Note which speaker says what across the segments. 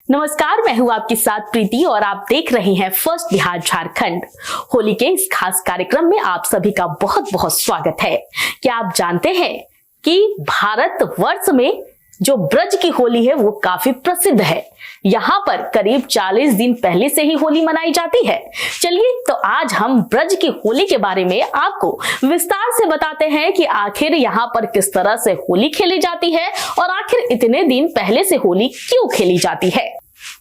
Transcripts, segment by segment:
Speaker 1: नमस्कार, मैं हूं आपके साथ प्रीति और आप देख रहे हैं फर्स्ट बिहार झारखंड। होली के इस खास कार्यक्रम में आप सभी का बहुत बहुत स्वागत है। क्या आप जानते हैं कि भारत वर्ष में जो ब्रज की होली है वो काफी प्रसिद्ध है। यहाँ पर करीब 40 दिन पहले से ही होली मनाई जाती है। चलिए तो आज हम ब्रज की होली के बारे में आपको विस्तार से बताते हैं कि आखिर यहाँ पर किस तरह से होली खेली जाती है और आखिर इतने दिन पहले से होली क्यों खेली जाती है।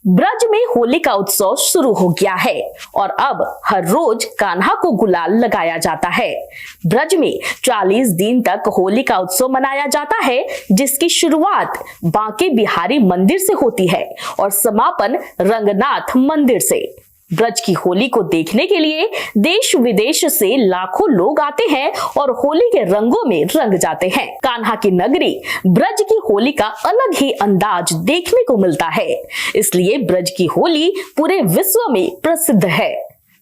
Speaker 1: ब्रज में होली का उत्सव शुरू हो गया है और अब हर रोज कान्हा को गुलाल लगाया जाता है। ब्रज में 40 दिन तक होली का उत्सव मनाया जाता है, जिसकी शुरुआत बांके बिहारी मंदिर से होती है और समापन रंगनाथ मंदिर से। ब्रज की होली को देखने के लिए देश विदेश से लाखों लोग आते हैं और होली के रंगों में रंग जाते हैं। कान्हा की नगरी ब्रज की होली का अलग ही अंदाज देखने को मिलता है, इसलिए ब्रज की होली पूरे विश्व में प्रसिद्ध है।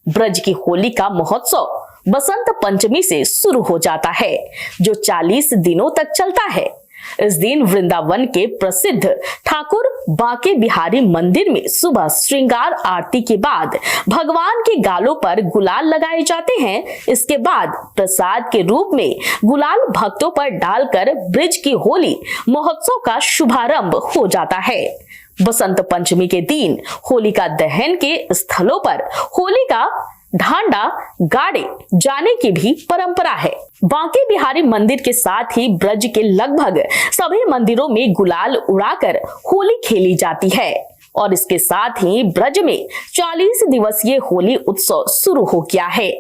Speaker 1: ब्रज की होली का महोत्सव बसंत पंचमी से शुरू हो जाता है, जो 40 दिनों तक चलता है। इस दिन वृंदावन के प्रसिद्ध ठाकुर बांके बिहारी मंदिर में सुबह श्रृंगार आरती के बाद भगवान के गालों पर गुलाल लगाए जाते हैं। इसके बाद प्रसाद के रूप में गुलाल भक्तों पर डालकर ब्रज की होली महोत्सव का शुभारंभ हो जाता है। बसंत पंचमी के दिन होलिका दहन के स्थलों पर होली का ढांडा गाड़े जाने की भी परंपरा है। बांके बिहारी मंदिर के साथ ही ब्रज के लगभग सभी मंदिरों में गुलाल उड़ाकर होली खेली जाती है और इसके साथ ही ब्रज में 40 दिवसीय होली उत्सव शुरू हो गया है।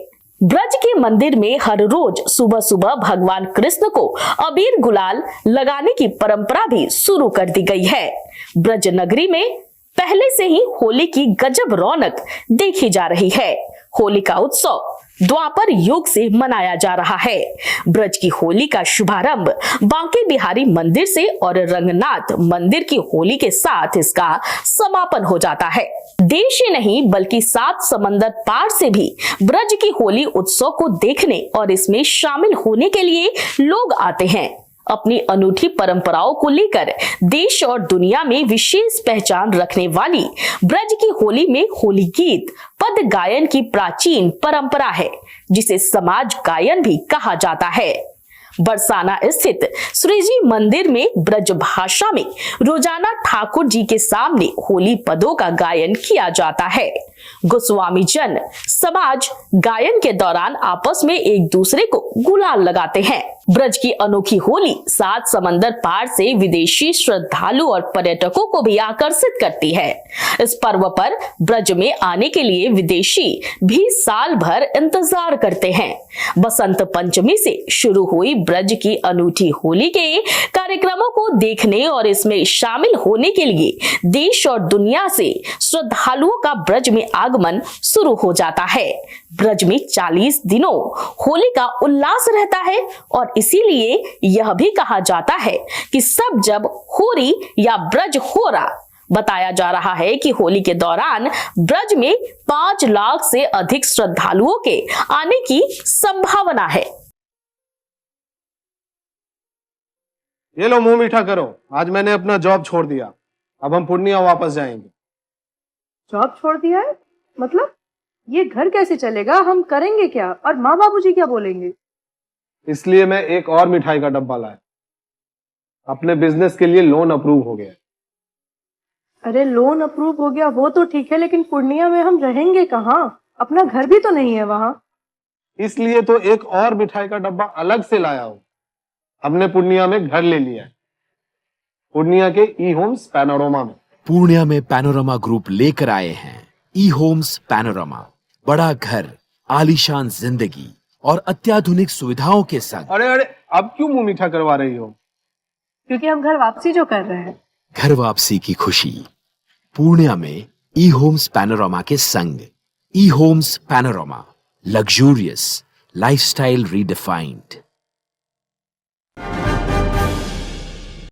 Speaker 1: ब्रज के मंदिर में हर रोज सुबह सुबह भगवान कृष्ण को अबीर गुलाल लगाने की परंपरा भी शुरू कर दी गई है। ब्रज नगरी में पहले से ही होली की गजब रौनक देखी जा रही है। होली का उत्सव द्वापर युग से मनाया जा रहा है। ब्रज की होली का शुभारंभ बांके बिहारी मंदिर से और रंगनाथ मंदिर की होली के साथ इसका समापन हो जाता है। देश ही नहीं बल्कि 7 समंदर पार से भी ब्रज की होली उत्सव को देखने और इसमें शामिल होने के लिए लोग आते हैं। अपनी अनूठी परंपराओं को लेकर देश और दुनिया में विशेष पहचान रखने वाली ब्रज की होली में होली गीत पद गायन की प्राचीन परंपरा है, जिसे समाज गायन भी कहा जाता है। बरसाना स्थित श्रीजी मंदिर में ब्रज भाषा में रोजाना ठाकुर जी के सामने होली पदों का गायन किया जाता है। गोस्वामी जन समाज गायन के दौरान आपस में एक दूसरे को गुलाल लगाते हैं। ब्रज की अनोखी होली 7 समंदर पार से विदेशी श्रद्धालु और पर्यटकों को भी आकर्षित करती है। इस पर्व पर ब्रज में आने के लिए विदेशी भी साल भर इंतजार करते हैं। बसंत पंचमी से शुरू हुई ब्रज की अनूठी होली के कार्यक्रमों को देखने और इसमें शामिल होने के लिए देश और दुनिया से श्रद्धालुओं का ब्रज में आगमन शुरू हो जाता है। ब्रज में 40 दिनों होली का उल्लास रहता है और इसीलिए यह भी कहा जाता है कि सब जब होरी या ब्रज होरा। बताया जा रहा है कि होली के दौरान ब्रज में 5 लाख से अधिक श्रद्धालुओं के आने की संभावना है।
Speaker 2: ये लो मुंह मीठा करो, आज मैंने अपना जॉब छोड़ दिया। अब हम पूर्णिया वापस जाएंगे।
Speaker 3: जॉब छोड़ दिया है? मतलब ये घर कैसे चलेगा? हम करेंगे क्या और माँ बाबूजी क्या बोलेंगे?
Speaker 2: इसलिए मैं एक और मिठाई का डब्बा लाया। अपने बिजनेस के लिए लोन अप्रूव हो गया।
Speaker 3: अरे लोन अप्रूव हो गया वो तो ठीक है, लेकिन पूर्णिया में हम रहेंगे कहाँ? अपना घर भी तो नहीं है वहाँ।
Speaker 2: इसलिए तो एक और मिठाई का डब्बा अलग से लाया हूँ। हमने पूर्णिया में घर ले लिया है, पूर्णिया के ई होम्स पैनोरमा में।
Speaker 4: पूर्णिया में पैनोरमा ग्रुप लेकर आए हैं ई होम्स पैनोरमा। बड़ा घर, आलीशान जिंदगी और अत्याधुनिक सुविधाओं के संग।
Speaker 2: अरे अरे, अब क्यों मुंह मीठा करवा रही हो?
Speaker 3: क्योंकि हम घर वापसी जो कर रहे हैं।
Speaker 4: घर वापसी की खुशी पूर्णिया में ई होम्स पैनोरमा के संग। ई homes panorama, luxurious lifestyle redefined.